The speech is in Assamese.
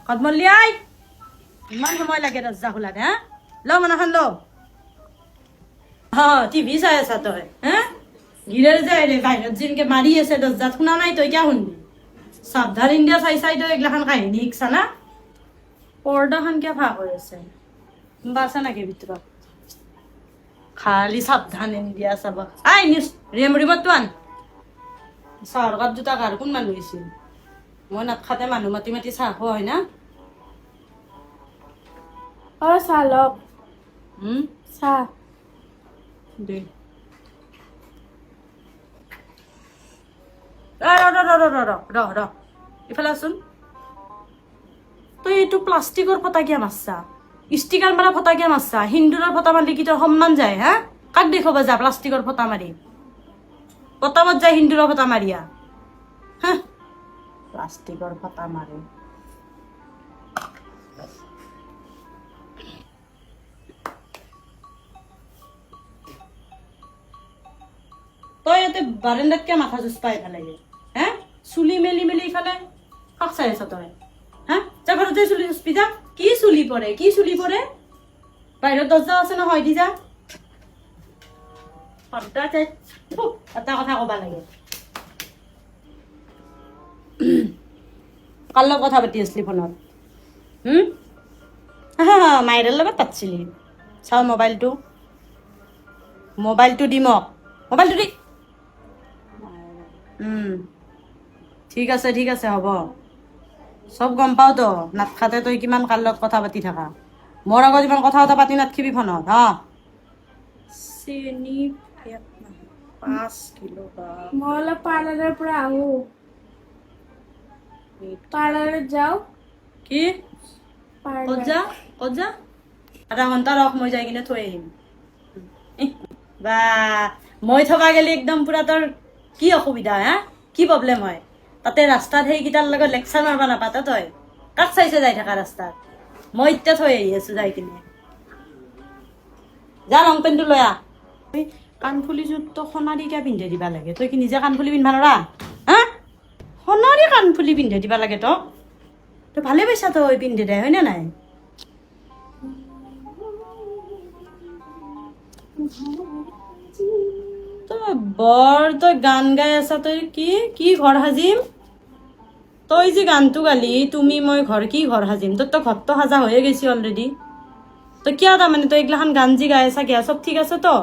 কদমল্লি আই ইমান সময় লাগে দরজা খোলাত হ্যাঁ ল মানাখান ল টিভি চাই আছা তই হ্যাঁ গিরের যায় রে বাহিৰত যেনকে মাৰি আছে দরজাত শুনা নাই তই কিয় শুনবি সাবধান ইন্ডিয়া চাই চাই তই এগলাখান কাহিনী শিকছা না পৰ্দাখান কিয় ভাগ হৈ আছে কোনোবা আছে নাকি ভিতৰত খালি সাবধান ইন্ডিয়া চাব আই নিউজ ৰিমত আন চাহৰ কাপ দুটা কাৰ কোন মানুহ হৈছিল মই নাখাতে মানুহ মাতি মাতি চাহ খোৱা হয় না চাহ লওক চাহ দে ৰ ইফালে আছোন তই এইটো প্লাষ্টিকৰ ফটা কিয় মাৰছা ষ্টিকাৰ মাৰা ফটা কিয় মাৰছা হিন্দুৰৰ ফটা মাৰিলে কি তোৰ সন্মান যায় হা কাক দেখুৱাব যা প্লাষ্টিকৰ ফটা মাৰি পতাবত যায় হিন্দুৰৰ ফটা মাৰিয়া হা প্লাষ্টিকৰ ফটা মাৰে তই ইয়াতে বাৰান্দাত কিয় মাথা জুচ পাই ভাল লাগে হে চুলি মেলি মেলি ইফালে কাক চাই আছ তই হা যা ঘৰত যাই চুলি চুচপি যা কি চুলি পৰে বাহিৰত দৰজা আছে নহয় দি যা এটা কথা কবা লাগে কাৰ লগত কথা পাতি আছিলি ফোনত মায়েৰৰ লগত পাতিছিলি চাও মোবাইলটো দি মোক মোবাইলটো দি ঠিক আছে হ'ব চব গম পাও তো নাটখাতে তই কিমান কাৰ লগত কথা পাতি থাকা মোৰ আগত ইমান কথা পাতি নাথকিবি ফোনত চেনি 5 কিলো মই অলপ পাৰ্লাৰৰ পৰা আহো পাৰ্লাৰত যাওঁ কি ক'ত যা আধা ঘণ্টা ৰখ মই যাই কিনে থৈ আহিম বা মই থকা গেলি একদম পুৰা তোৰ কি অসুবিধা হা কি প্ৰব্লেম হয় তাতে ৰাস্তাত সেইকেইটাৰ লগত লেকচাৰ মাৰবা নাপাতা তই কাক চাইছে যাই থকা ৰাস্তাত মই এতিয়া থৈ আহি আছো যাই কিনে যা লং পেণ্টটো লৈ আহ কাণফুলিযোৰ তো সোণাৰী কিয় পিন্ধে দিবা লাগে তই কি নিজে কাণফুলি পিন্ধবা নৰা হা সোণাৰী কাণফুলি পিন্ধে দিবা লাগে তই ভালে পাইছা তই পিন্ধি দে হয়নে নাই তই গান গাই আছা তই কি ঘৰ সাজিম তই যে গানটো গালি তুমি মই ঘৰ কি ঘৰ সাজিম তোৰ তো ঘৰটো সাজা হৈয়ে গৈছি অলৰেডি তই কিয় তাৰমানে তই এইগিলাখান গান যি গাই আছা কিয় চব ঠিক আছে তো